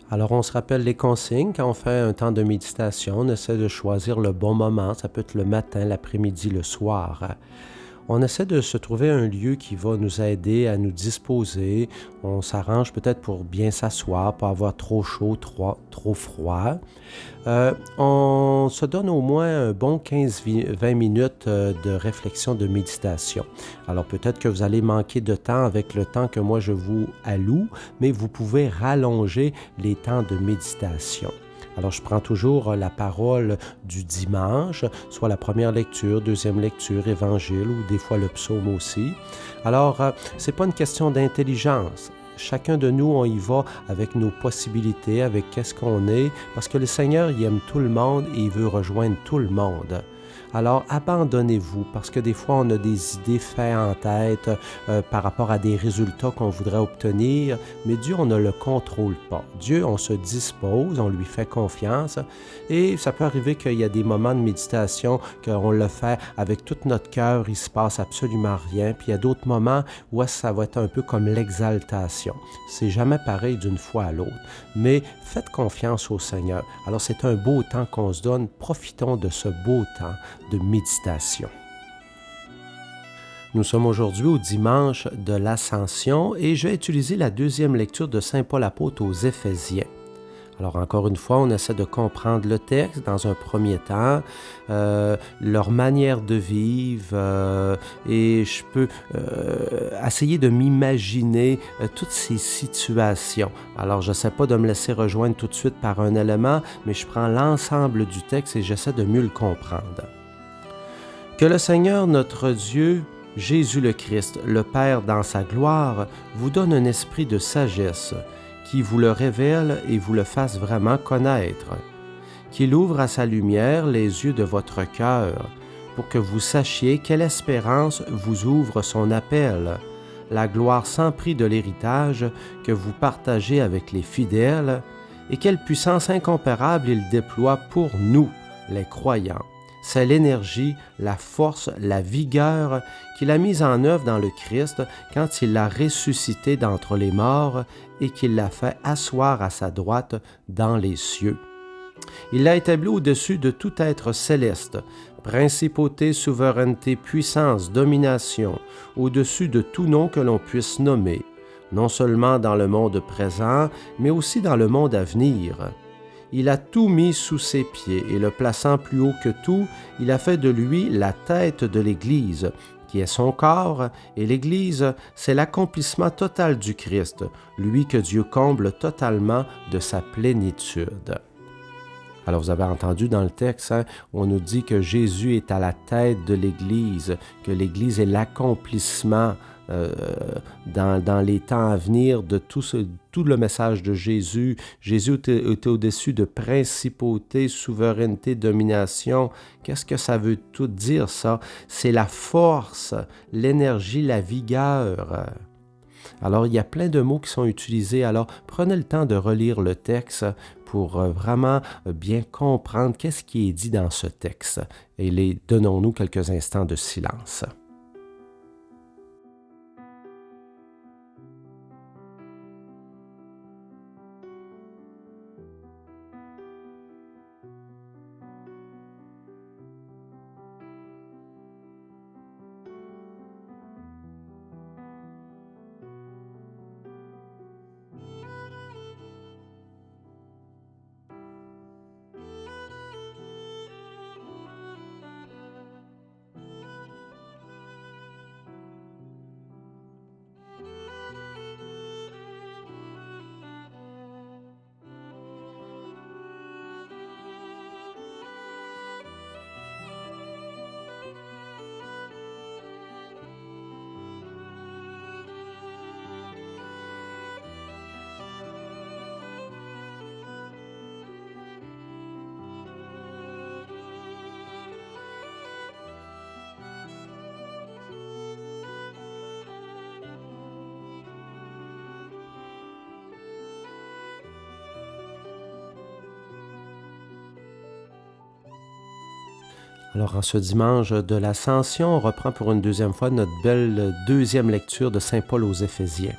Alors, on se rappelle les consignes quand on fait un temps de méditation. On essaie de choisir le bon moment. Ça peut être le matin, l'après-midi, le soir. On essaie de se trouver un lieu qui va nous aider à nous disposer. On s'arrange peut-être pour bien s'asseoir, pas avoir trop chaud, trop froid. On se donne au moins un bon 15-20 minutes de réflexion, de méditation. Alors peut-être que vous allez manquer de temps avec le temps que moi je vous alloue, mais vous pouvez rallonger les temps de méditation. Alors, je prends toujours la parole du dimanche, soit la première lecture, deuxième lecture, évangile ou des fois le psaume aussi. Alors, c'est pas une question d'intelligence. Chacun de nous, on y va avec nos possibilités, avec qu'est-ce qu'on est, parce que le Seigneur, il aime tout le monde et il veut rejoindre tout le monde. Alors, abandonnez-vous, parce que des fois, on a des idées faites en tête par rapport à des résultats qu'on voudrait obtenir, mais Dieu, on ne le contrôle pas. Dieu, on se dispose, on lui fait confiance, et ça peut arriver qu'il y a des moments de méditation qu'on le fait avec tout notre cœur, il ne se passe absolument rien, puis il y a d'autres moments où ça va être un peu comme l'exaltation. C'est jamais pareil d'une fois à l'autre, mais faites confiance au Seigneur. Alors, c'est un beau temps qu'on se donne, profitons de ce beau temps de méditation. Nous sommes aujourd'hui au dimanche de l'Ascension et je vais utiliser la deuxième lecture de Saint Paul apôtre aux Éphésiens. Alors encore une fois, on essaie de comprendre le texte dans un premier temps, leur manière de vivre et je peux essayer de m'imaginer toutes ces situations. Alors je n'essaie pas de me laisser rejoindre tout de suite par un élément, mais je prends l'ensemble du texte et j'essaie de mieux le comprendre. Que le Seigneur notre Dieu, Jésus le Christ, le Père dans sa gloire, vous donne un esprit de sagesse, qui vous le révèle et vous le fasse vraiment connaître, qu'il ouvre à sa lumière les yeux de votre cœur, pour que vous sachiez quelle espérance vous ouvre son appel, la gloire sans prix de l'héritage que vous partagez avec les fidèles, et quelle puissance incomparable il déploie pour nous, les croyants. C'est l'énergie, la force, la vigueur qu'il a mise en œuvre dans le Christ quand il l'a ressuscité d'entre les morts et qu'il l'a fait asseoir à sa droite dans les cieux. Il l'a établi au-dessus de tout être céleste, principauté, souveraineté, puissance, domination, au-dessus de tout nom que l'on puisse nommer, non seulement dans le monde présent, mais aussi dans le monde à venir. Il a tout mis sous ses pieds et le plaçant plus haut que tout, il a fait de lui la tête de l'Église, qui est son corps, et l'Église, c'est l'accomplissement total du Christ, lui que Dieu comble totalement de sa plénitude. Alors vous avez entendu dans le texte, on nous dit que Jésus est à la tête de l'Église, que l'Église est l'accomplissement dans les temps à venir de tout le message de Jésus. Jésus était au-dessus de principauté, souveraineté, domination. Qu'est-ce que ça veut tout dire ça? C'est la force, l'énergie, la vigueur. Alors, il y a plein de mots qui sont utilisés. Alors, prenez le temps de relire le texte pour vraiment bien comprendre qu'est-ce qui est dit dans ce texte. Et donnons-nous quelques instants de silence. Alors, en ce dimanche de l'Ascension, on reprend pour une deuxième fois notre belle deuxième lecture de Saint Paul aux Éphésiens.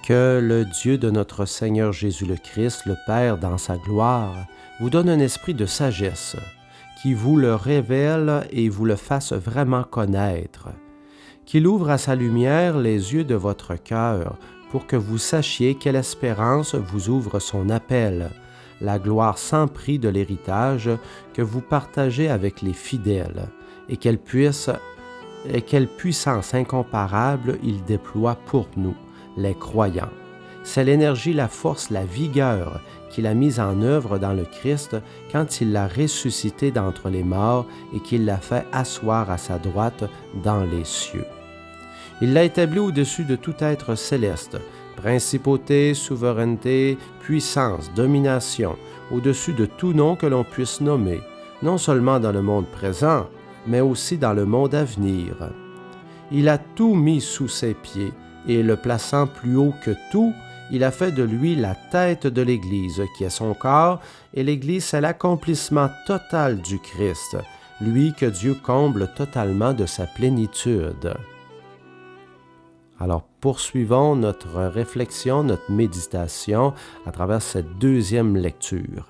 Que le Dieu de notre Seigneur Jésus le Christ, le Père dans sa gloire, vous donne un esprit de sagesse, qui vous le révèle et vous le fasse vraiment connaître, qu'il ouvre à sa lumière les yeux de votre cœur, pour que vous sachiez quelle espérance vous ouvre son appel, la gloire sans prix de l'héritage que vous partagez avec les fidèles, et quelle puissance incomparable il déploie pour nous, les croyants. C'est l'énergie, la force, la vigueur qu'il a mise en œuvre dans le Christ quand il l'a ressuscité d'entre les morts et qu'il l'a fait asseoir à sa droite dans les cieux. Il l'a établi au-dessus de tout être céleste, principauté, souveraineté, puissance, domination, au-dessus de tout nom que l'on puisse nommer, non seulement dans le monde présent, mais aussi dans le monde à venir. Il a tout mis sous ses pieds, et le plaçant plus haut que tout, il a fait de lui la tête de l'Église, qui est son corps, et l'Église c'est l'accomplissement total du Christ, lui que Dieu comble totalement de sa plénitude. Alors poursuivons notre réflexion, notre méditation à travers cette deuxième lecture.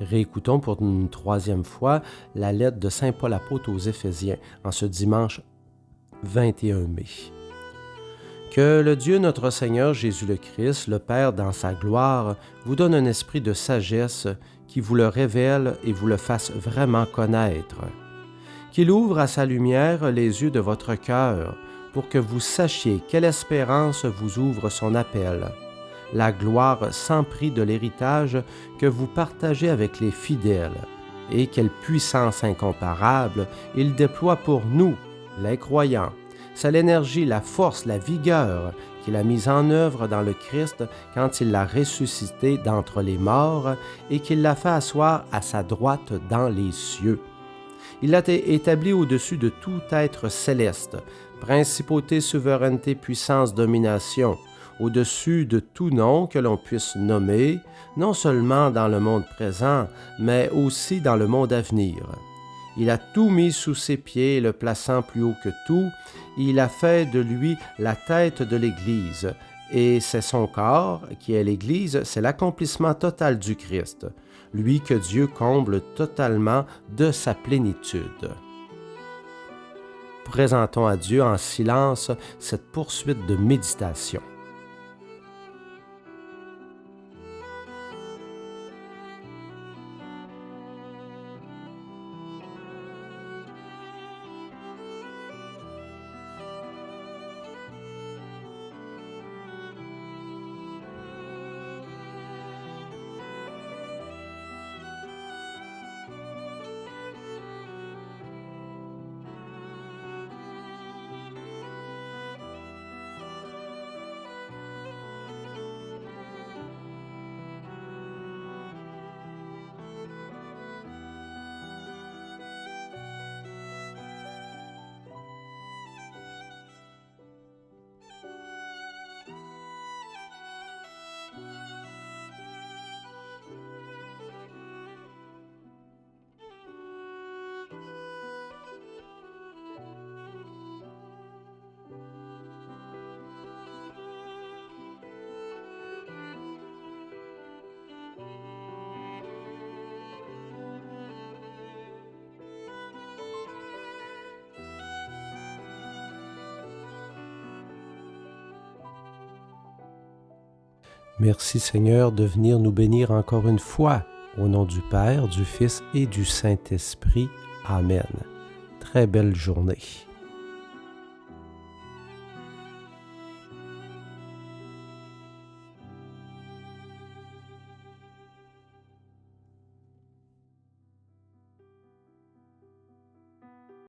Réécoutons pour une troisième fois la lettre de Saint Paul apôtre aux Éphésiens en ce dimanche 21 mai. Que le Dieu notre Seigneur Jésus le Christ, le Père dans sa gloire, vous donne un esprit de sagesse qui vous le révèle et vous le fasse vraiment connaître. Qu'il ouvre à sa lumière les yeux de votre cœur pour que vous sachiez quelle espérance vous ouvre son appel, la gloire sans prix de l'héritage que vous partagez avec les fidèles, et quelle puissance incomparable il déploie pour nous, les croyants. C'est l'énergie, la force, la vigueur qu'il a mise en œuvre dans le Christ quand il l'a ressuscité d'entre les morts et qu'il l'a fait asseoir à sa droite dans les cieux. Il l'a établi au-dessus de tout être céleste, principauté, souveraineté, puissance, domination, au-dessus de tout nom que l'on puisse nommer, non seulement dans le monde présent, mais aussi dans le monde à venir. Il a tout mis sous ses pieds, le plaçant plus haut que tout. Il a fait de lui la tête de l'Église, et c'est son corps, qui est l'Église, c'est l'accomplissement total du Christ, lui que Dieu comble totalement de sa plénitude. Présentons à Dieu en silence cette poursuite de méditation. Merci Seigneur de venir nous bénir encore une fois. Au nom du Père, du Fils et du Saint-Esprit. Amen. Très belle journée.